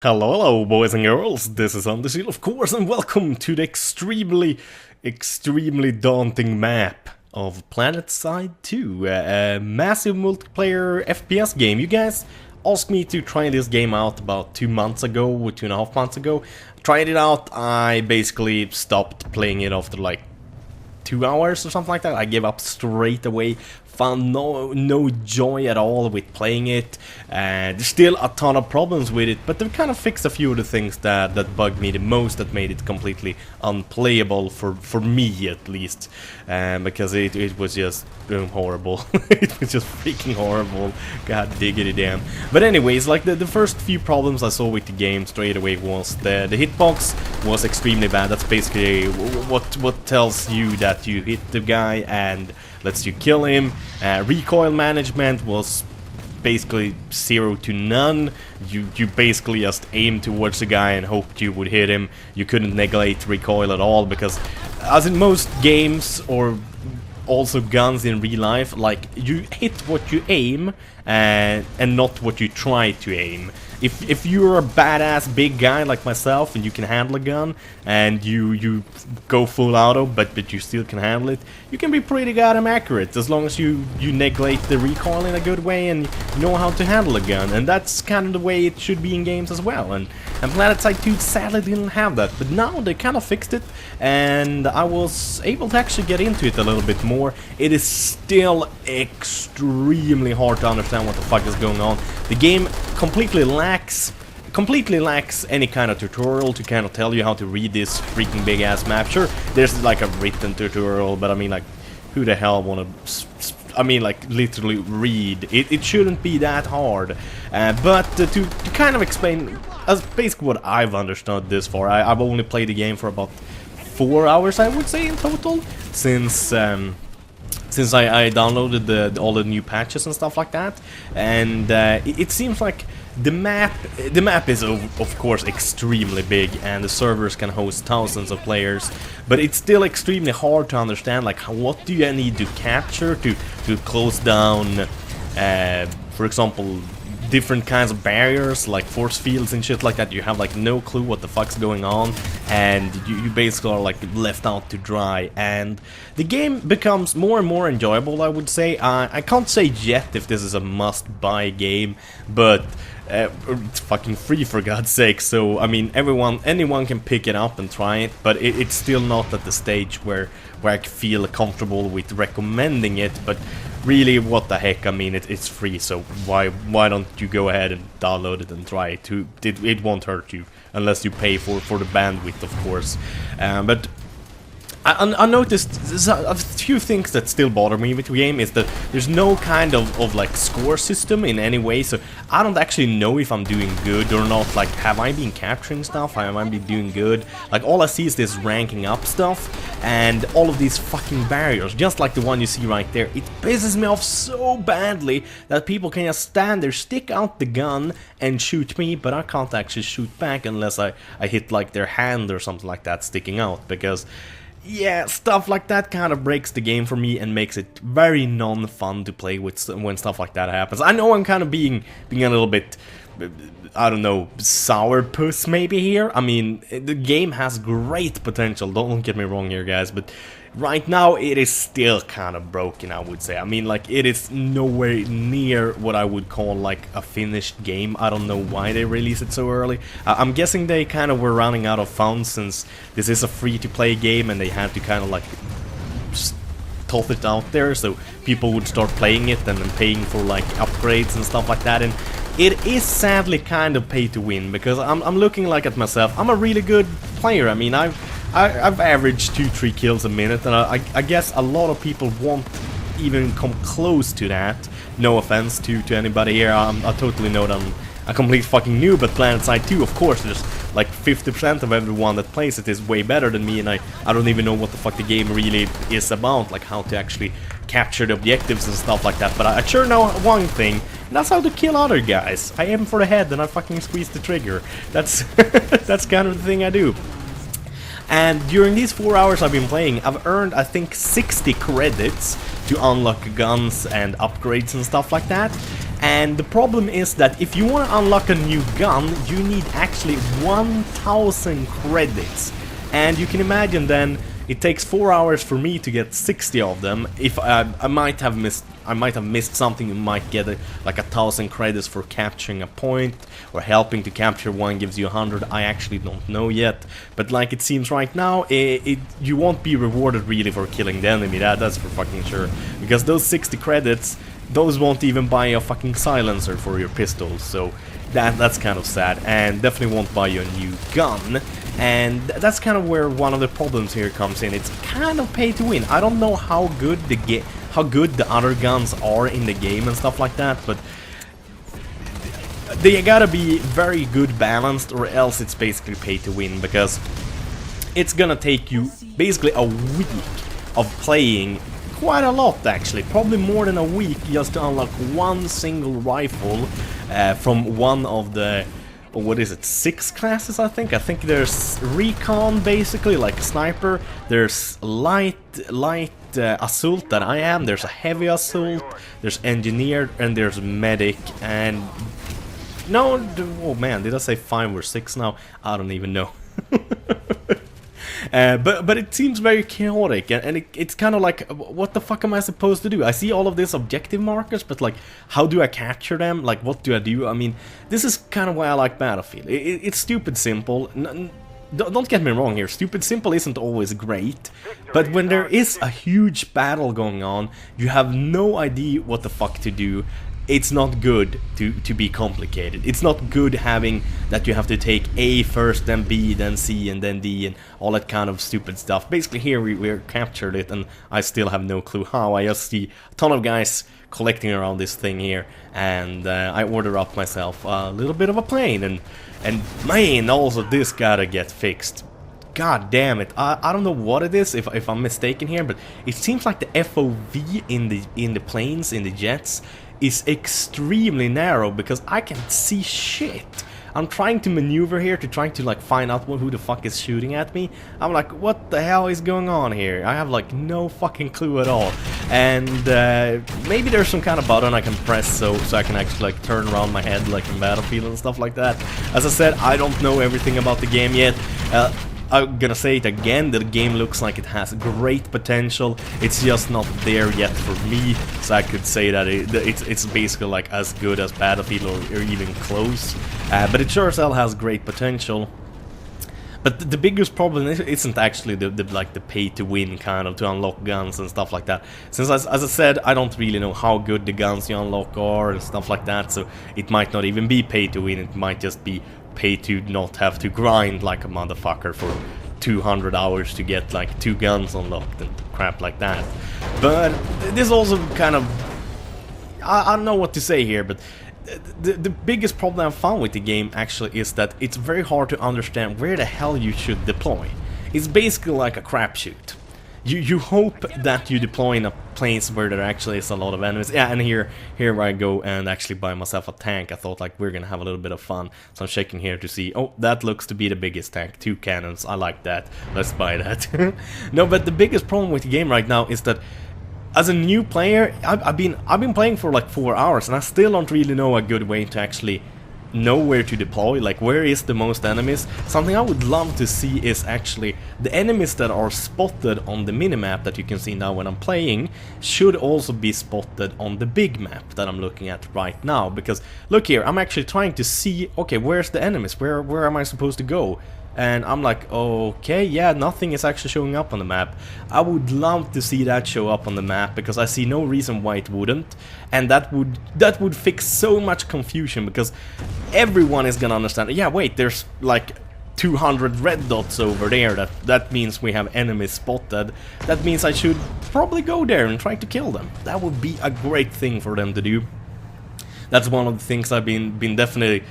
Hello, boys and girls, this is Underseal, of course, and welcome to the extremely daunting map of Planetside 2, a massive multiplayer FPS game. You guys asked me to try this game out about 2 months ago, or 2.5 months ago. Tried it out, I basically stopped playing it after like 2 hours or something like that. I gave up straight away. Found no joy at all with playing it. There's still a ton of problems with it, but they've kind of fixed a few of the things that bugged me the most, that made it completely unplayable for me at least, because it was just horrible. It was just freaking horrible. God diggity damn. But anyways, like the first few problems I saw with the game straight away was the hitbox was extremely bad. That's basically what tells you that you hit the guy and lets you kill him. Recoil management was basically 0 to none. You basically just aimed towards the guy and hoped you would hit him. You couldn't neglect recoil at all, because as in most games, or also guns in real life, like, you hit what you aim and not what you try to aim. If you're a badass big guy like myself and you can handle a gun and you go full auto, but you still can handle it, you can be pretty goddamn accurate as long as you neglect the recoil in a good way and know how to handle a gun. And that's kind of the way it should be in games as well. And Planetside 2 sadly didn't have that, but now they kind of fixed it, and I was able to actually get into it a little bit more. It is still extremely hard to understand what the fuck is going on. The game completely lacks any kind of tutorial to kind of tell you how to read this freaking big ass map. Sure, there's like a written tutorial, but I mean, like, who the hell wanna like literally read it? It shouldn't be that hard. But to kind of explain as basically what I've understood this far, I've only played the game for about 4 hours, I would say, in total, since I downloaded all the new patches and stuff like that. And it seems like the map is of course extremely big, and the servers can host thousands of players, but it's still extremely hard to understand, like, what do you need to capture to close down, for example, different kinds of barriers like force fields and shit like that. You have like no clue what the fuck's going on, and you basically are like left out to dry. And the game becomes more and more enjoyable, I would say. I can't say yet if this is a must-buy game, but it's fucking free, for God's sake. So I mean, anyone can pick it up and try it, but it's still not at the stage where I feel comfortable with recommending it. But really, what the heck, I mean, it's free, so why don't you go ahead and download it and try it too? It won't hurt you, unless you pay for the bandwidth, of course. But I noticed there's a few things that still bother me with the game. Is that there's no kind of like score system in any way, so I don't actually know if I'm doing good or not. Like, have I been capturing stuff? Have I been doing good? Like, all I see is this ranking up stuff and all of these fucking barriers, just like the one you see right there. It pisses me off so badly that people can just stand there, stick out the gun and shoot me, but I can't actually shoot back unless I hit like their hand or something like that sticking out, because yeah, stuff like that kind of breaks the game for me and makes it very non-fun to play with when stuff like that happens. I know I'm kind of being a little bit, I don't know, sourpuss maybe here. I mean, the game has great potential, don't get me wrong here, guys, but right now it is still kind of broken, I would say. I mean, like, it is nowhere near what I would call like a finished game. I don't know why they released it so early. I'm guessing they kind of were running out of funds, since this is a free-to-play game and they had to kind of like toss it out there so people would start playing it and then paying for like upgrades and stuff like that. And it is sadly kind of pay to win, because I'm looking like at myself. I'm a really good player. I mean, I've averaged 2-3 kills a minute, and I guess a lot of people won't even come close to that. No offense to anybody here. I totally know that I'm a complete fucking noob at Planetside 2. Of course, there's like 50% of everyone that plays it is way better than me, and I don't even know what the fuck the game really is about, like how to actually capture the objectives and stuff like that. But I sure know one thing, and that's how to kill other guys. I aim for the head and I fucking squeeze the trigger. That's that's kind of the thing I do. And during these 4 hours I've been playing, I've earned, I think, 60 credits to unlock guns and upgrades and stuff like that. And the problem is that if you want to unlock a new gun, you need actually 1000 credits. And you can imagine then it takes 4 hours for me to get 60 of them. If I might have missed something. You might get like 1000 credits for capturing a point, or helping to capture one gives you 100. I actually don't know yet, but like it seems right now, you won't be rewarded really for killing the enemy. That's for fucking sure, because those 60 credits, those won't even buy a fucking silencer for your pistols. So that's kind of sad, and definitely won't buy you a new gun. And that's kind of where one of the problems here comes in. It's kind of pay to win. I don't know how good the other guns are in the game and stuff like that, but they gotta be very good balanced, or else it's basically pay to win, because it's gonna take you basically a week of playing, quite a lot actually, probably more than a week, just to unlock one single rifle from one of the, what is it, 6 classes I think? I think there's recon, basically, like a sniper, there's light assault that I am, there's a heavy assault, there's engineer, and there's medic, and no, oh man, did I say 5 or 6 now? I don't even know. But it seems very chaotic, and it's kind of like, what the fuck am I supposed to do? I see all of these objective markers, but like, how do I capture them? Like, what do I do? I mean, this is kind of why I like Battlefield. It's stupid simple. Don't get me wrong here, stupid simple isn't always great, but when there is a huge battle going on, you have no idea what the fuck to do. It's not good to be complicated. It's not good having that you have to take A first, then B, then C, and then D, and all that kind of stupid stuff. Basically here we're captured it, and I still have no clue how. I just see a ton of guys collecting around this thing here, and I order up myself a little bit of a plane, and man, also this gotta get fixed. God damn it, I don't know what it is, if I'm mistaken here, but it seems like the FOV in the planes, in the jets, is extremely narrow, because I can't see shit. I'm trying to maneuver here to try to like find out who the fuck is shooting at me. I'm like, what the hell is going on here? I have like no fucking clue at all. And maybe there's some kind of button I can press so I can actually like turn around my head like in Battlefield and stuff like that. As I said, I don't know everything about the game yet. I'm gonna say it again, the game looks like it has great potential. It's just not there yet for me, so I could say that it's basically like as good as Battlefield, or even close. But it sure as hell has great potential. But the biggest problem isn't actually the pay to win kind of to unlock guns and stuff like that. Since as I said, I don't really know how good the guns you unlock are and stuff like that, so it might not even be pay to win. It might just be pay to not have to grind like a motherfucker for 200 hours to get like 2 guns unlocked and crap like that. But this also kind of, I don't know what to say here, but the biggest problem I've found with the game actually is that it's very hard to understand where the hell you should deploy. It's basically like a crapshoot. You hope that you deploy in a place where there actually is a lot of enemies. Yeah, and here I go and actually buy myself a tank. I thought like we're gonna have a little bit of fun. So I'm checking here to see, oh, that looks to be the biggest tank. 2 cannons, I like that. Let's buy that. No, but the biggest problem with the game right now is that as a new player, I've been playing for like 4 hours, and I still don't really know a good way to actually know where to deploy, like where is the most enemies. Something I would love to see is actually the enemies that are spotted on the minimap that you can see now when I'm playing should also be spotted on the big map that I'm looking at right now. Because look here, I'm actually trying to see, okay, where's the enemies, where am I supposed to go? And I'm like, okay, yeah, nothing is actually showing up on the map. I would love to see that show up on the map, because I see no reason why it wouldn't. And that would fix so much confusion, because everyone is gonna understand, yeah, wait, there's like 200 red dots over there, that means we have enemies spotted. That means I should probably go there and try to kill them. That would be a great thing for them to do. That's one of the things I've been definitely,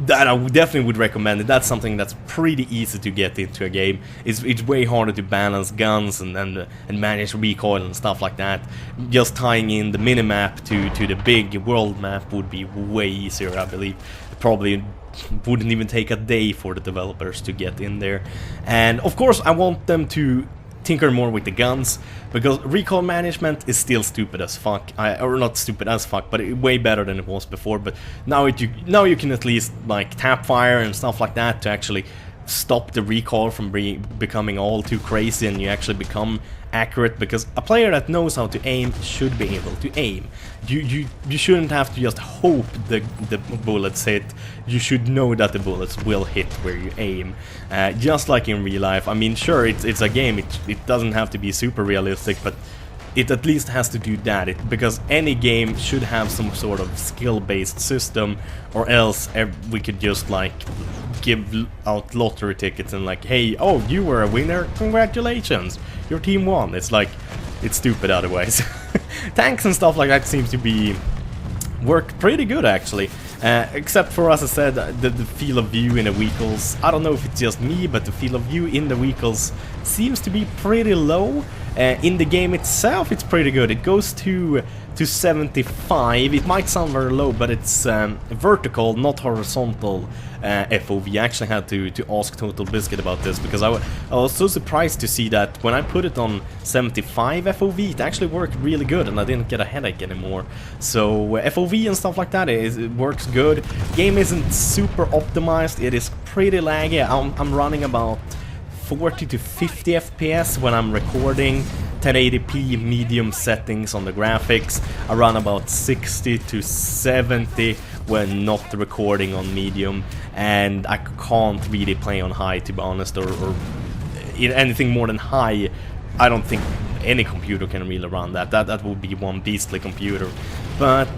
that I definitely would recommend. That's something that's pretty easy to get into a game. It's way harder to balance guns and manage recoil and stuff like that. Just tying in the minimap to the big world map would be way easier, I believe. Probably wouldn't even take a day for the developers to get in there. And of course I want them to tinker more with the guns, because recoil management is still stupid as fuck. Or not stupid as fuck, but way better than it was before. But now you can at least like tap fire and stuff like that to actually stop the recoil from becoming all too crazy, and you actually become accurate, because a player that knows how to aim should be able to aim. You shouldn't have to just hope the bullets hit. You should know that the bullets will hit where you aim, just like in real life. I mean, sure, it's a game, it doesn't have to be super realistic, but it at least has to do that, because any game should have some sort of skill-based system, or else we could just like give out lottery tickets and like, hey, oh, you were a winner, congratulations, your team won. It's like, it's stupid otherwise. Tanks and stuff like that seems to be work pretty good actually, except for, as I said, the field of view in the vehicles. I don't know if it's just me, but the field of view in the vehicles seems to be pretty low. In the game itself it's pretty good. It goes to 75. It might sound very low, but it's vertical, not horizontal FOV. I actually had to ask Total Biscuit about this, because I was so surprised to see that when I put it on 75 FOV, it actually worked really good, and I didn't get a headache anymore. So FOV and stuff like that, it works good. Game isn't super optimized, it is pretty laggy. I'm running about 40 to 50 FPS when I'm recording, 1080p medium settings on the graphics. I run about 60 to 70 when not recording on medium, and I can't really play on high, to be honest, or anything more than high. I don't think any computer can really run that. That would be one beastly computer. But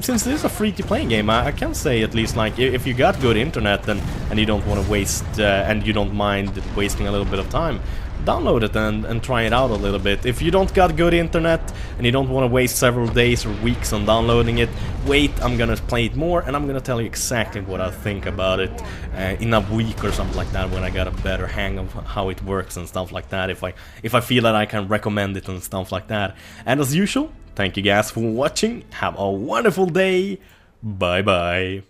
since this is a free-to-play game, I can say at least, like, if you got good internet and you don't want to waste, and you don't mind wasting a little bit of time, download it and try it out a little bit. If you don't got good internet and you don't want to waste several days or weeks on downloading it, wait, I'm gonna play it more and I'm gonna tell you exactly what I think about it in a week or something like that, when I got a better hang of how it works and stuff like that, if I feel that I can recommend it and stuff like that. And as usual, thank you guys for watching, have a wonderful day, bye bye.